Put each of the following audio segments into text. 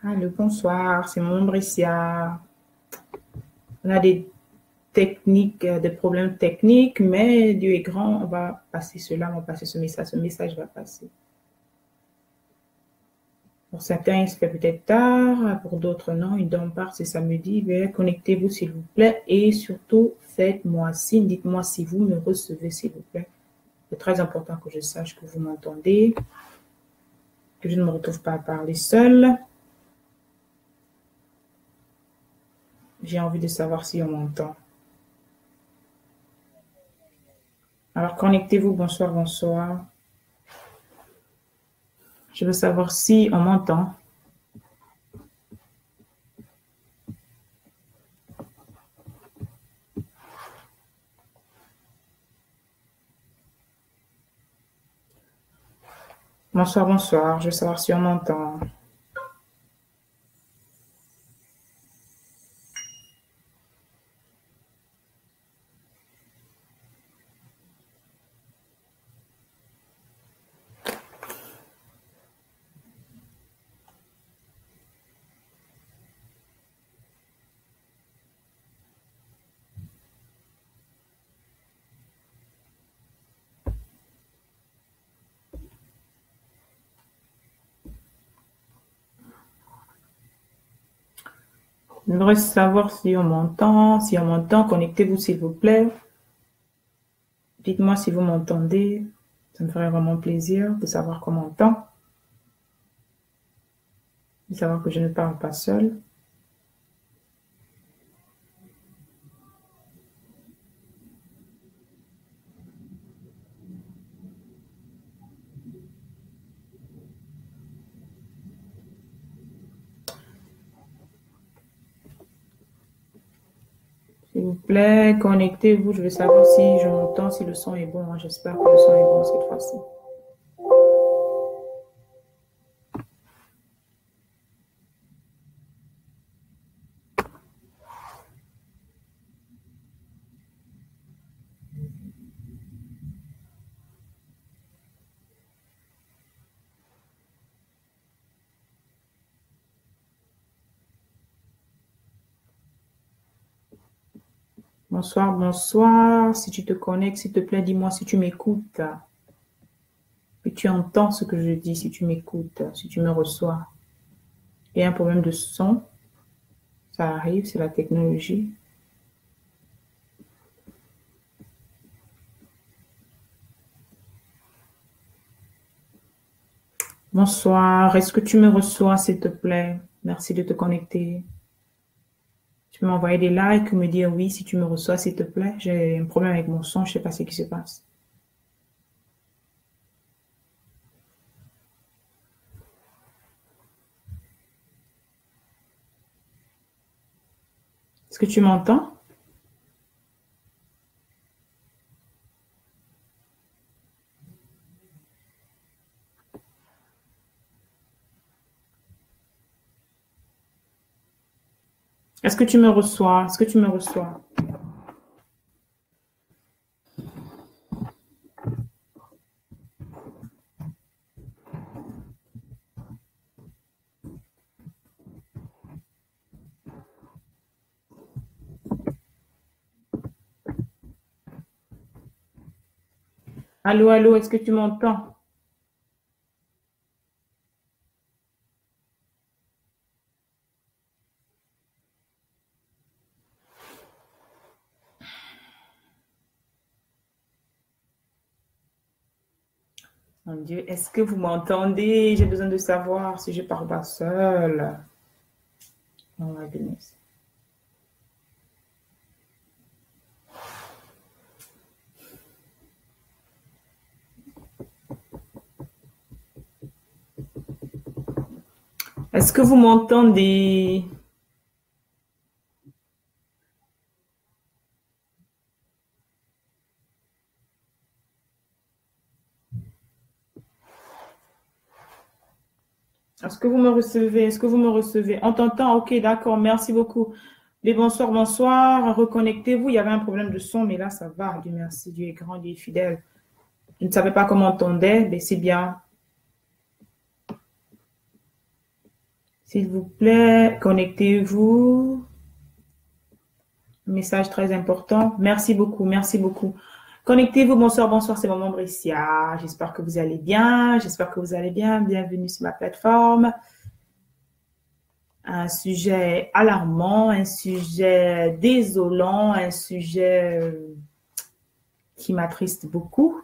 Allô, bonsoir, c'est mon Bricia. On a des techniques, des problèmes techniques, mais Dieu est grand, on va passer cela, on va passer ce message va passer. Pour certains, il se fait peut-être tard, pour d'autres non, ils dorment pas, c'est samedi. Veuillez connectez-vous s'il vous plaît et surtout faites-moi signe, dites-moi si vous me recevez s'il vous plaît. C'est très important que je sache que vous m'entendez, que je ne me retrouve pas à parler seule. J'ai envie de savoir si on m'entend. Alors connectez-vous, bonsoir, bonsoir. Je veux savoir si on m'entend. Bonsoir, bonsoir. Je veux savoir si on m'entend. Je voudrais savoir si on m'entend. Si on m'entend, connectez-vous s'il vous plaît. Dites-moi si vous m'entendez. Ça me ferait vraiment plaisir de savoir qu'on m'entend. De savoir que je ne parle pas seule. S'il vous plaît, connectez-vous. Je veux savoir si je m'entends, si le son est bon. J'espère que le son est bon cette fois-ci. Bonsoir, bonsoir. Si tu te connectes, s'il te plaît, dis-moi si tu m'écoutes. Que tu entends ce que je dis, si tu m'écoutes, si tu me reçois. Il y a un problème de son. Ça arrive, c'est la technologie. Bonsoir, est-ce que tu me reçois, s'il te plaît? Merci de te connecter. Tu peux m'envoyer des likes ou me dire oui si tu me reçois, s'il te plaît. J'ai un problème avec mon son, je ne sais pas ce qui se passe. Est-ce que tu m'entends? Est-ce que tu me reçois? Est-ce que tu me reçois? Allô, allô, est-ce que tu m'entends? Mon Dieu, est-ce que vous m'entendez? J'ai besoin de savoir si je parle pas seule. Oh my goodness. Est-ce que vous m'entendez? Est-ce que vous me recevez? Est-ce que vous me recevez? On t'entend? Ok, d'accord, merci beaucoup. Les bonsoir, bonsoir. Reconnectez-vous. Il y avait un problème de son, mais là, ça va. Dieu merci. Dieu est grand, Dieu est fidèle. Je ne savais pas comment on entendait, mais c'est bien. S'il vous plaît, connectez-vous. Message très important. Merci beaucoup, merci beaucoup. Connectez-vous. Bonsoir, bonsoir, c'est Maman Bricia. J'espère que vous allez bien. J'espère que vous allez bien. Bienvenue sur ma plateforme. Un sujet alarmant, un sujet désolant, un sujet qui m'attriste beaucoup.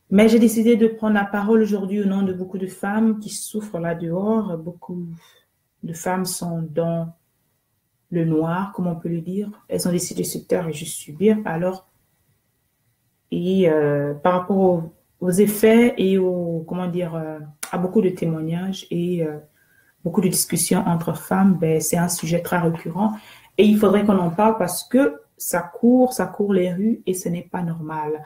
Mais j'ai décidé de prendre la parole aujourd'hui au nom de beaucoup de femmes qui souffrent là dehors. Beaucoup de femmes sont dans le noir, comme on peut le dire. Elles ont décidé de se taire et juste subir. Alors, par rapport aux effets et comment dire, à beaucoup de témoignages et beaucoup de discussions entre femmes, ben, c'est un sujet très récurrent. Et il faudrait qu'on en parle parce que ça court les rues et ce n'est pas normal.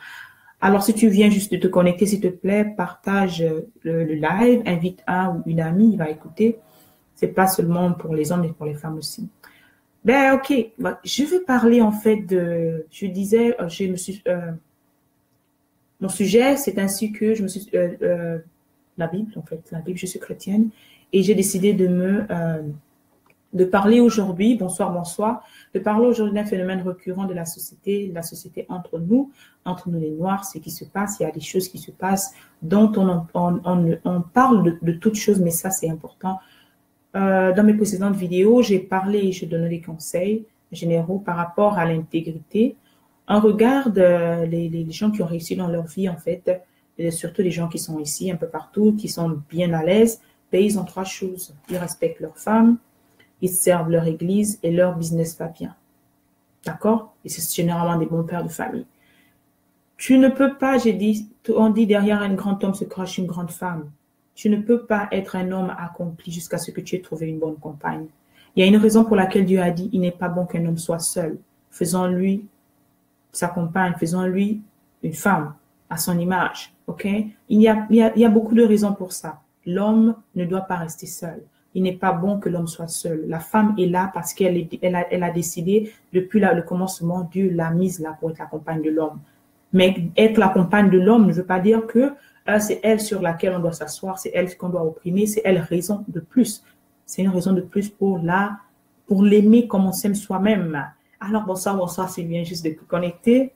Alors, si tu viens juste de te connecter, s'il te plaît, partage le live, invite un ou une amie, il va écouter. C'est pas seulement pour les hommes, mais pour les femmes aussi. Ben, ok. Je vais parler, en fait, je disais, mon sujet, c'est ainsi que je me suis, la Bible, en fait, la Bible, je suis chrétienne, et j'ai décidé de parler aujourd'hui, bonsoir, de parler aujourd'hui d'un phénomène récurrent de la société entre nous les Noirs, ce qui se passe, il y a des choses qui se passent dont on parle de toutes choses, mais ça, c'est important. Dans mes précédentes vidéos, j'ai parlé et je donnais des conseils généraux par rapport à l'intégrité. On regarde les gens qui ont réussi dans leur vie, en fait, et surtout les gens qui sont ici, un peu partout, qui sont bien à l'aise, ben, ils ont trois choses. Ils respectent leurs femmes, ils servent leur église et leur business va bien. D'accord? Et c'est généralement des bons pères de famille. Tu ne peux pas, on dit derrière un grand homme se cache une grande femme. Tu ne peux pas être un homme accompli jusqu'à ce que tu aies trouvé une bonne compagne. Il y a une raison pour laquelle Dieu a dit, il n'est pas bon qu'un homme soit seul. Faisons-lui sa compagne, faisons-lui une femme à son image. Ok? Il y a beaucoup de raisons pour ça. L'homme ne doit pas rester seul. Il n'est pas bon que l'homme soit seul. La femme est là parce qu'elle a décidé, depuis le commencement, Dieu l'a mise là pour être la compagne de l'homme. Mais être la compagne de l'homme ne veut pas dire que c'est elle sur laquelle on doit s'asseoir, c'est elle qu'on doit opprimer, c'est elle raison de plus. C'est une raison de plus pour l'aimer comme on s'aime soi-même. Alors, bonsoir, c'est bien juste de te connecter.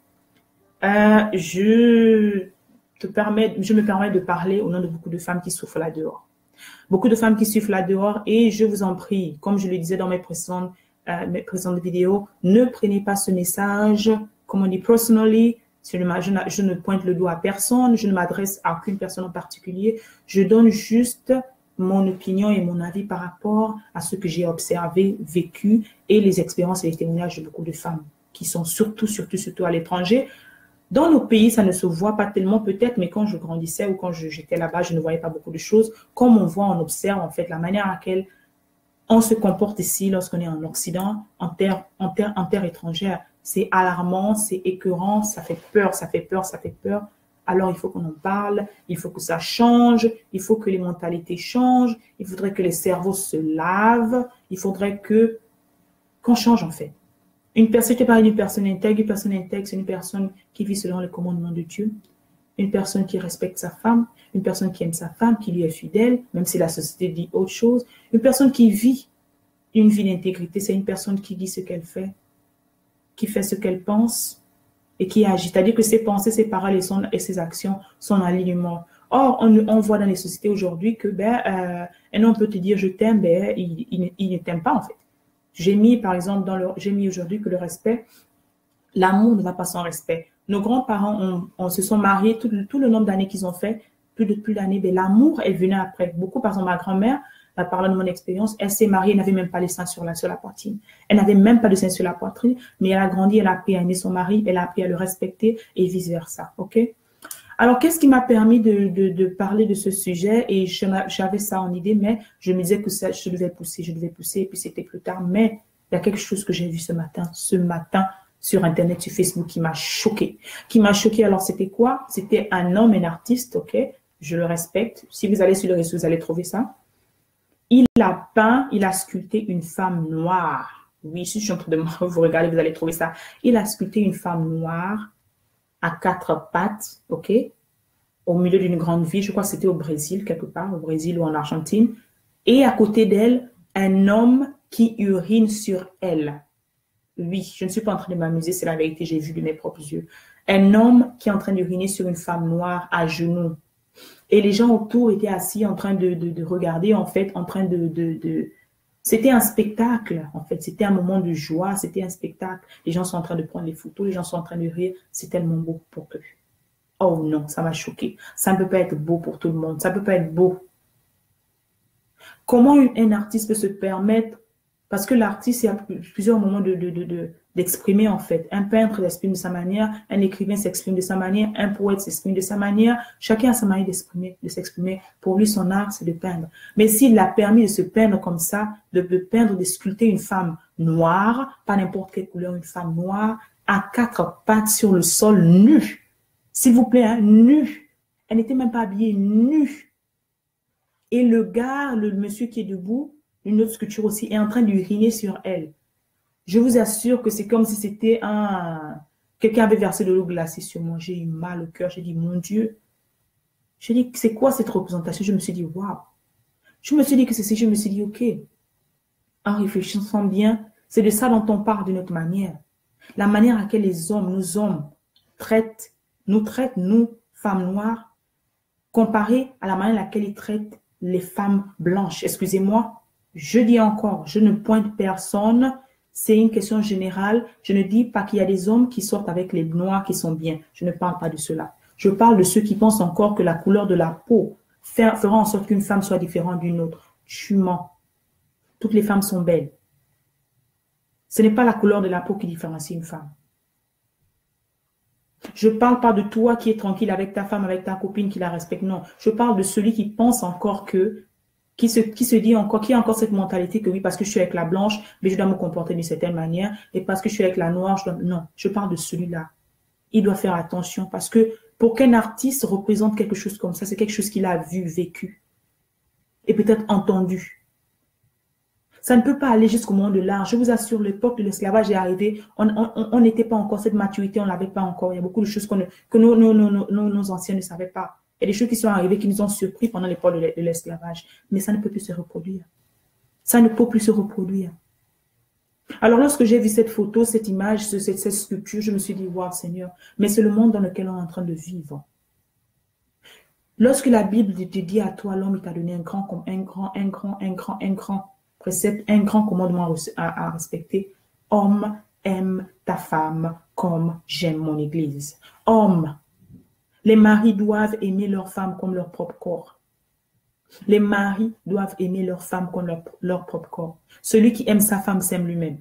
Je me permets de parler au nom de beaucoup de femmes qui souffrent là dehors. Beaucoup de femmes qui souffrent là dehors et je vous en prie, comme je le disais dans mes précédentes vidéos, ne prenez pas ce message, comme on dit, personally. Je ne pointe le doigt à personne, je ne m'adresse à aucune personne en particulier. Je donne juste mon opinion et mon avis par rapport à ce que j'ai observé, vécu et les expériences et les témoignages de beaucoup de femmes qui sont surtout à l'étranger. Dans nos pays, ça ne se voit pas tellement peut-être, mais quand je grandissais ou quand j'étais là-bas, je ne voyais pas beaucoup de choses. Comme on voit, on observe en fait la manière à laquelle on se comporte ici lorsqu'on est en Occident, en terre étrangère. C'est alarmant, c'est écœurant, ça fait peur. Alors, il faut qu'on en parle, il faut que ça change, il faut que les mentalités changent, il faudrait que les cerveaux se lavent, il faudrait qu'on change en fait. Une personne qui parle d'une personne intègre, c'est une personne qui vit selon le commandement de Dieu, une personne qui respecte sa femme, une personne qui aime sa femme, qui lui est fidèle, même si la société dit autre chose, une personne qui vit une vie d'intégrité, c'est une personne qui dit ce qu'elle fait, qui fait ce qu'elle pense et qui agit. C'est-à-dire que ses pensées, ses paroles et ses actions sont en alignement. Or, on voit dans les sociétés aujourd'hui que un homme peut te dire je t'aime, il ne t'aime pas en fait. J'ai mis par exemple j'ai mis aujourd'hui que le respect, l'amour ne va pas sans respect. Nos grands-parents se sont mariés tout le nombre d'années qu'ils ont fait, plus d'années, l'amour est venu après. Beaucoup, par exemple, ma grand-mère, parlant de mon expérience, elle s'est mariée, elle n'avait même pas les seins sur la poitrine. Elle n'avait même pas de seins sur la poitrine, mais elle a grandi, elle a appris à aimer son mari, elle a appris à le respecter et vice-versa. OK? Alors, qu'est-ce qui m'a permis de parler de ce sujet? Et j'avais ça en idée, mais je me disais que ça, je devais pousser, et puis c'était plus tard. Mais il y a quelque chose que j'ai vu ce matin sur Internet, sur Facebook, qui m'a choquée. Alors, c'était quoi? C'était un homme, un artiste, OK? Je le respecte. Si vous allez sur le réseau, vous allez trouver ça. Il a sculpté une femme noire. Oui, si je suis en train de vous regarder, vous allez trouver ça. Il a sculpté une femme noire à 4 pattes, OK, au milieu d'une grande ville. Je crois que c'était au Brésil, quelque part, au Brésil ou en Argentine. Et à côté d'elle, un homme qui urine sur elle. Oui, je ne suis pas en train de m'amuser, c'est la vérité, j'ai vu de mes propres yeux. Un homme qui est en train d'uriner sur une femme noire à genoux. Et les gens autour étaient assis en train de regarder, en fait, en train de... C'était un spectacle, en fait. C'était un moment de joie, c'était un spectacle. Les gens sont en train de prendre les photos, les gens sont en train de rire. C'est tellement beau pour eux. Oh non, ça m'a choqué. Ça ne peut pas être beau pour tout le monde. Ça ne peut pas être beau. Comment un artiste peut se permettre, parce que l'artiste, il y a plusieurs moments d'exprimer en fait. Un peintre s'exprime de sa manière, un écrivain s'exprime de sa manière, un poète s'exprime de sa manière. Chacun a sa manière d'exprimer, de s'exprimer. Pour lui, son art, c'est de peindre. Mais s'il a permis de se peindre comme ça, de peindre, de sculpter une femme noire, pas n'importe quelle couleur, une femme noire, à quatre pattes sur le sol, nue. S'il vous plaît, hein, nue. Elle n'était même pas habillée, nue. Et le gars, le monsieur qui est debout, une autre sculpture aussi, est en train d'uriner sur elle. Je vous assure que c'est comme si c'était quelqu'un avait versé de l'eau glacée sur moi. J'ai eu mal au cœur. J'ai dit, mon Dieu. J'ai dit, c'est quoi cette représentation? Je me suis dit, waouh. Je me suis dit que c'est ça. Je me suis dit, ok. En réfléchissant bien, c'est de ça dont on parle d'une autre manière. La manière à laquelle les hommes, nos hommes, nous traitent, nous, femmes noires, comparé à la manière à laquelle ils traitent les femmes blanches. Excusez-moi, je dis encore, je ne pointe personne, c'est une question générale. Je ne dis pas qu'il y a des hommes qui sortent avec les noirs qui sont bien. Je ne parle pas de cela. Je parle de ceux qui pensent encore que la couleur de la peau fera en sorte qu'une femme soit différente d'une autre. Tu mens. Toutes les femmes sont belles. Ce n'est pas la couleur de la peau qui différencie une femme. Je ne parle pas de toi qui es tranquille avec ta femme, avec ta copine, qui la respecte. Non, je parle de celui qui pense encore qui se dit encore, qui a encore cette mentalité que oui, parce que je suis avec la blanche, mais je dois me comporter d'une certaine manière, et parce que je suis avec la noire, non, je parle de celui-là. Il doit faire attention, parce que pour qu'un artiste représente quelque chose comme ça, c'est quelque chose qu'il a vu, vécu, et peut-être entendu. Ça ne peut pas aller jusqu'au monde de l'art. Je vous assure, l'époque de l'esclavage est arrivée. On n'était pas encore, cette maturité, on ne l'avait pas encore. Il y a beaucoup de choses que nos anciens ne savaient pas. Il y a des choses qui sont arrivées qui nous ont surpris pendant l'époque de l'esclavage. Mais ça ne peut plus se reproduire. Ça ne peut plus se reproduire. Alors, lorsque j'ai vu cette photo, cette image, cette sculpture, je me suis dit, waouh, Seigneur, mais c'est le monde dans lequel on est en train de vivre. Lorsque la Bible te dit à toi, l'homme, il t'a donné un grand précepte, un grand commandement à respecter. Homme, aime ta femme comme j'aime mon église. Homme, les maris doivent aimer leur femme comme leur propre corps. Les maris doivent aimer leur femme comme leur propre corps. Celui qui aime sa femme s'aime lui-même.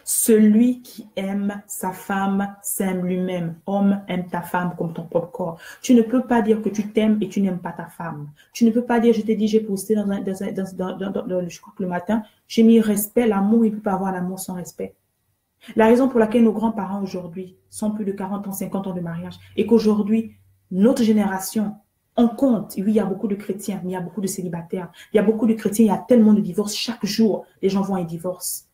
Celui qui aime sa femme s'aime lui-même. Homme, aime ta femme comme ton propre corps. Tu ne peux pas dire que tu t'aimes et tu n'aimes pas ta femme. Tu ne peux pas dire, je t'ai dit, j'ai posté je crois que le matin, j'ai mis respect, l'amour, il ne peut pas avoir l'amour sans respect. La raison pour laquelle nos grands-parents aujourd'hui sont plus de 40 ans, 50 ans de mariage et qu'aujourd'hui, notre génération, on compte. Oui, il y a beaucoup de chrétiens, mais il y a beaucoup de célibataires. Il y a beaucoup de chrétiens, il y a tellement de divorces. Chaque jour, les gens vont et divorcent.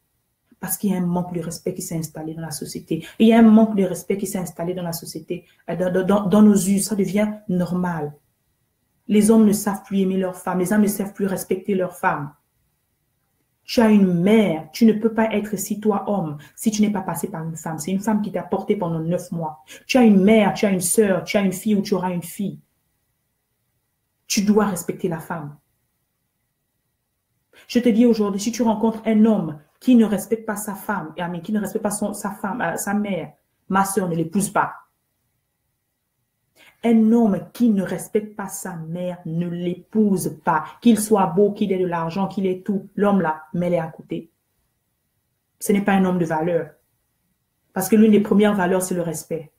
Parce qu'il y a un manque de respect qui s'est installé dans la société. Il y a un manque de respect qui s'est installé dans la société, dans nos us. Ça devient normal. Les hommes ne savent plus aimer leurs femmes. Les hommes ne savent plus respecter leurs femmes. Tu as une mère. Tu ne peux pas être ici, toi, homme, si tu n'es pas passé par une femme. C'est une femme qui t'a porté pendant 9 mois. Tu as une mère, tu as une sœur, tu as une fille ou tu auras une fille. Tu dois respecter la femme. Je te dis aujourd'hui, si tu rencontres un homme qui ne respecte pas sa femme, qui ne respecte pas sa femme, sa mère, ma soeur, ne l'épouse pas. Un homme qui ne respecte pas sa mère, ne l'épouse pas. Qu'il soit beau, qu'il ait de l'argent, qu'il ait tout, l'homme là, mets-le à côté. Ce n'est pas un homme de valeur. Parce que l'une des premières valeurs, c'est le respect.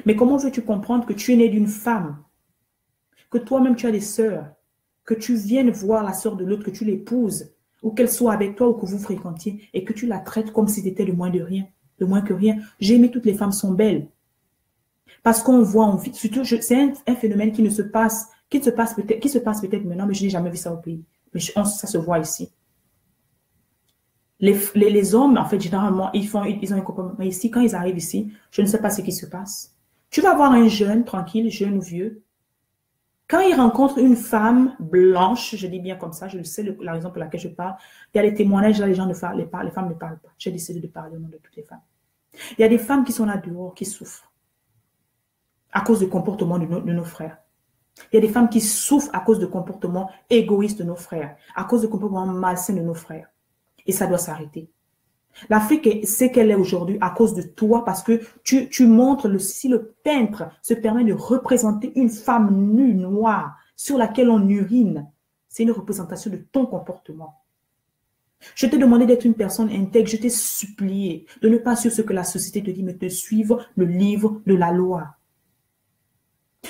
Mais comment veux-tu comprendre que tu es né d'une femme, que toi-même tu as des sœurs, que tu viennes voir la sœur de l'autre, que tu l'épouses, ou qu'elle soit avec toi ou que vous fréquentiez, et que tu la traites comme si c'était le moins de rien, le moins que rien. J'ai aimé toutes les femmes sont belles. Parce qu'on voit, surtout, c'est un phénomène qui se passe peut-être maintenant, mais je n'ai jamais vu ça au pays. Mais ça se voit ici. Les hommes, en fait, généralement, ils ont un comportement. Mais ici, quand ils arrivent ici, je ne sais pas ce qui se passe. Tu vas voir un jeune, tranquille, jeune ou vieux, Quand il rencontre une femme blanche, je dis bien comme ça, je le sais, la raison pour laquelle je parle, il y a des témoignages, là, les femmes ne parlent pas. J'ai décidé de parler au nom de toutes les femmes. Il y a des femmes qui sont là dehors, qui souffrent à cause du comportement de nos frères. Il y a des femmes qui souffrent à cause du comportement égoïste de nos frères, à cause du comportement malsain de nos frères. Et ça doit s'arrêter. L'Afrique, c'est qu'elle est aujourd'hui à cause de toi, parce que tu montres, si le peintre se permet de représenter une femme nue, noire, sur laquelle on urine, c'est une représentation de ton comportement. Je t'ai demandé d'être une personne intègre, je t'ai supplié de ne pas suivre ce que la société te dit, mais de suivre le livre de la loi.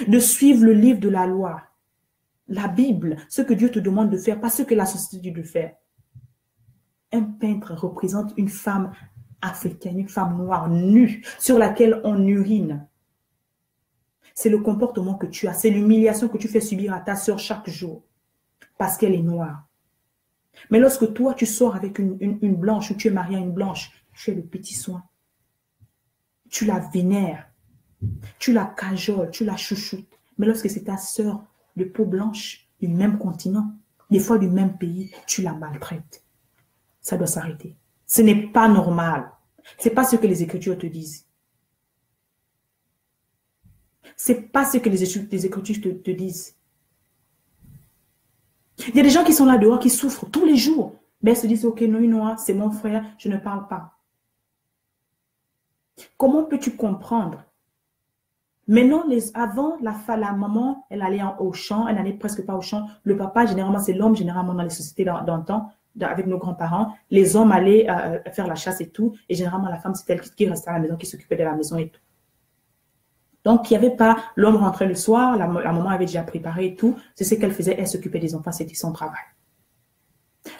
De suivre le livre de la loi. La Bible, ce que Dieu te demande de faire, pas ce que la société dit de faire. Un peintre représente une femme africaine, une femme noire, nue, sur laquelle on urine. C'est le comportement que tu as, c'est l'humiliation que tu fais subir à ta sœur chaque jour, parce qu'elle est noire. Mais lorsque toi, tu sors avec une blanche, ou tu es marié à une blanche, tu fais le petit soin. Tu la vénères, tu la cajoles, tu la chouchoutes. Mais lorsque c'est ta sœur de peau blanche, du même continent, des fois du même pays, tu la maltraites. Ça doit s'arrêter. Ce n'est pas normal. Ce n'est pas ce que les Écritures te disent. Ce n'est pas ce que les Écritures te disent. Il y a des gens qui sont là dehors, qui souffrent tous les jours. Mais elles se disent, ok, non, c'est mon frère, je ne parle pas. Comment peux-tu comprendre? Maintenant, avant, la maman, elle allait au champ, elle n'allait presque pas au champ. Le papa, généralement, c'est l'homme, généralement, dans les sociétés d'antan, avec nos grands-parents. Les hommes allaient faire la chasse et tout. Et généralement, la femme, c'est elle qui restait à la maison, qui s'occupait de la maison et tout. Donc, il n'y avait pas, l'homme rentrait le soir, la maman avait déjà préparé et tout. C'est ce qu'elle faisait, elle s'occupait des enfants, c'était son travail.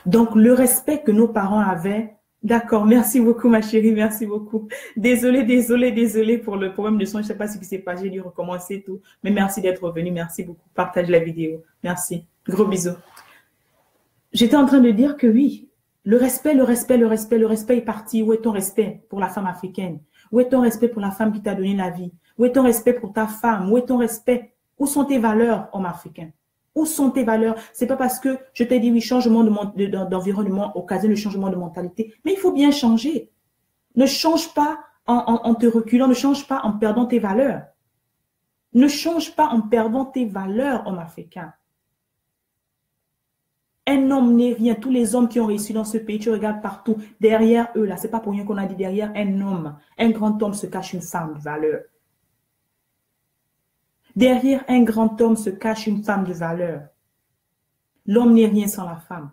Donc, le respect que nos parents avaient, d'accord, merci beaucoup ma chérie, merci beaucoup. Désolée pour le problème de son, je ne sais pas ce qui s'est passé, j'ai dû recommencer et tout. Mais merci d'être revenu, merci beaucoup. Partage la vidéo, merci. Gros bisous. J'étais en train de dire que oui, le respect est parti. Où est ton respect pour la femme africaine? Où est ton respect pour la femme qui t'a donné la vie? Où est ton respect pour ta femme? Où est ton respect? Où sont tes valeurs, homme africain? Où sont tes valeurs? C'est pas parce que je t'ai dit oui, changement d'environnement occasionne le changement de mentalité, mais il faut bien changer. Ne change pas en te reculant, ne change pas en perdant tes valeurs. Ne change pas en perdant tes valeurs, homme africain. Un homme n'est rien. Tous les hommes qui ont réussi dans ce pays, tu regardes partout. Derrière eux, là, c'est pas pour rien qu'on a dit derrière un homme. Un grand homme se cache une femme de valeur. Derrière un grand homme se cache une femme de valeur. L'homme n'est rien sans la femme.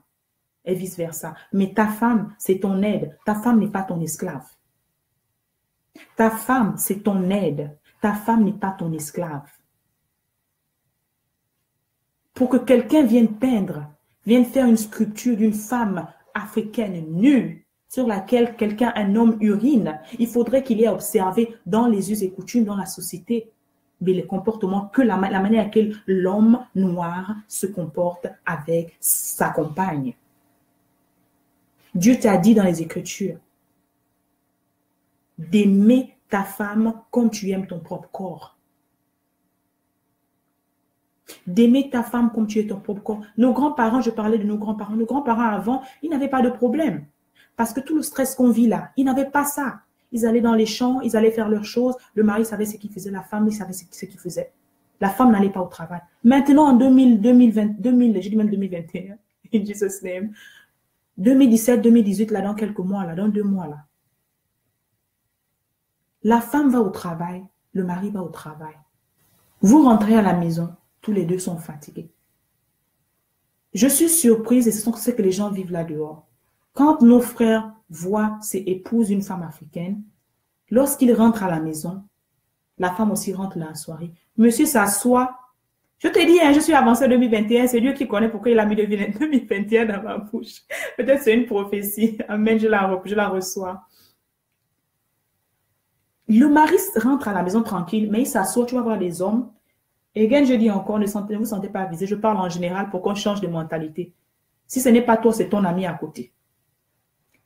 Et vice-versa. Mais ta femme, c'est ton aide. Ta femme n'est pas ton esclave. Ta femme, c'est ton aide. Ta femme n'est pas ton esclave. Pour que quelqu'un vienne peindre, vienne faire une sculpture d'une femme africaine nue sur laquelle un homme urine, il faudrait qu'il ait observé dans les us et coutumes, dans la société, mais les comportements, la manière à laquelle l'homme noir se comporte avec sa compagne. Dieu t'a dit dans les Écritures d'aimer ta femme comme tu aimes ton propre corps. D'aimer ta femme comme tu es ton propre corps. Nos grands-parents, je parlais de nos grands-parents. Nos grands-parents avant, ils n'avaient pas de problème. Parce que tout le stress qu'on vit là, ils n'avaient pas ça. Ils allaient dans les champs, ils allaient faire leurs choses. Le mari savait ce qu'il faisait, la femme savait ce qu'il faisait. La femme n'allait pas au travail. Maintenant, en 2020, j'ai dit même 2021, in Jesus' name, 2017, 2018, là, dans quelques mois, là, dans 2 mois, là. La femme va au travail, le mari va au travail. Vous rentrez à la maison, tous les deux sont fatigués. Je suis surprise et c'est ce que les gens vivent là dehors. Quand nos frères voient ses épouses, une femme africaine, lorsqu'ils rentrent à la maison, la femme aussi rentre la soirée. Monsieur s'assoit. Je te dis, hein, je suis avancée en 2021, c'est Dieu qui connaît pourquoi il a mis 2021 dans ma bouche. Peut-être c'est une prophétie. Amen, je la reçois. Le mari rentre à la maison tranquille, mais il s'assoit, tu vas voir des hommes. Et again, je dis encore, ne vous sentez pas avisé. Je parle en général pour qu'on change de mentalité. Si ce n'est pas toi, c'est ton ami à côté.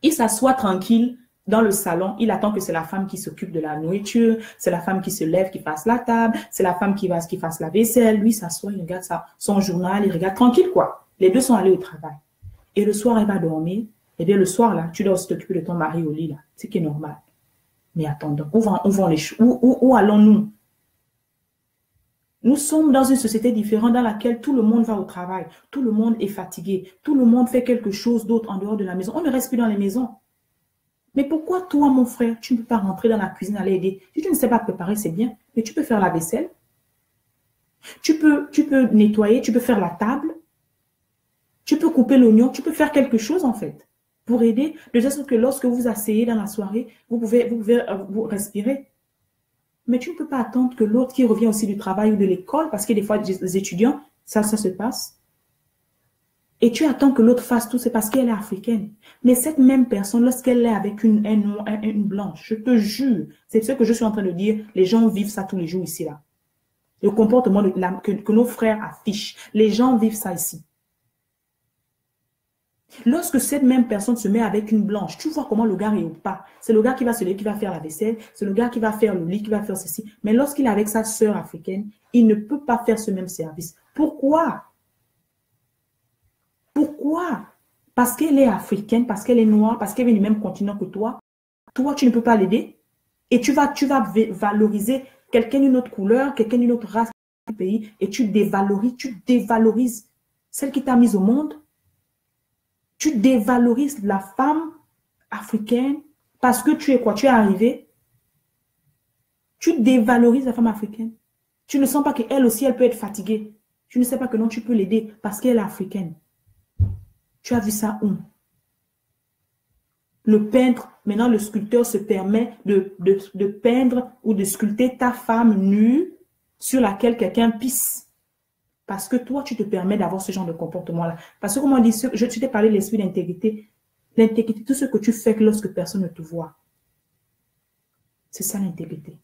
Il s'assoit tranquille dans le salon, il attend que c'est la femme qui s'occupe de la nourriture, c'est la femme qui se lève, qui fasse la table, c'est la femme qui fasse la vaisselle. Lui, s'assoit, il regarde son journal, il regarde tranquille, quoi. Les deux sont allés au travail. Et le soir, elle va dormir. Eh bien, le soir, là, tu dois aussi t'occuper de ton mari au lit, là. C'est qui est normal. Mais attendons, où allons-nous? Nous sommes dans une société différente dans laquelle tout le monde va au travail, tout le monde est fatigué, tout le monde fait quelque chose d'autre en dehors de la maison. On ne reste plus dans les maisons. Mais pourquoi toi, mon frère, tu ne peux pas rentrer dans la cuisine, aller aider? Si tu ne sais pas préparer, c'est bien, mais tu peux faire la vaisselle. Tu peux nettoyer, tu peux faire la table. Tu peux couper l'oignon, tu peux faire quelque chose en fait pour aider, de telle sorte que lorsque vous asseyez dans la soirée, vous pouvez vous respirer. Mais tu ne peux pas attendre que l'autre qui revient aussi du travail ou de l'école, parce que des fois, les étudiants, ça se passe. Et tu attends que l'autre fasse tout, c'est parce qu'elle est africaine. Mais cette même personne, lorsqu'elle est avec une blanche, je te jure, c'est ce que je suis en train de dire, les gens vivent ça tous les jours ici, là. Le comportement que nos frères affichent, les gens vivent ça ici. Lorsque cette même personne se met avec une blanche, tu vois comment le gars est au pas. C'est le gars qui va se lever, qui va faire la vaisselle, c'est le gars qui va faire le lit, qui va faire ceci. Mais lorsqu'il est avec sa sœur africaine, il ne peut pas faire ce même service. Pourquoi? Pourquoi? Parce qu'elle est africaine, parce qu'elle est noire, parce qu'elle vient du même continent que toi. Toi, tu ne peux pas l'aider. Et tu vas valoriser quelqu'un d'une autre couleur, quelqu'un d'une autre race du pays, et tu dévalorises celle qui t'a mise au monde. Tu dévalorises la femme africaine parce que tu es quoi? Tu es arrivé. Tu dévalorises la femme africaine. Tu ne sens pas qu'elle aussi, elle peut être fatiguée. Tu ne sais pas que non, tu peux l'aider parce qu'elle est africaine. Tu as vu ça où? Le peintre, maintenant le sculpteur se permet de peindre ou de sculpter ta femme nue sur laquelle quelqu'un pisse. Parce que toi, tu te permets d'avoir ce genre de comportement-là. Parce que, comme on dit, je t'ai parlé de l'esprit d'intégrité. L'intégrité, tout ce que tu fais lorsque personne ne te voit. C'est ça l'intégrité.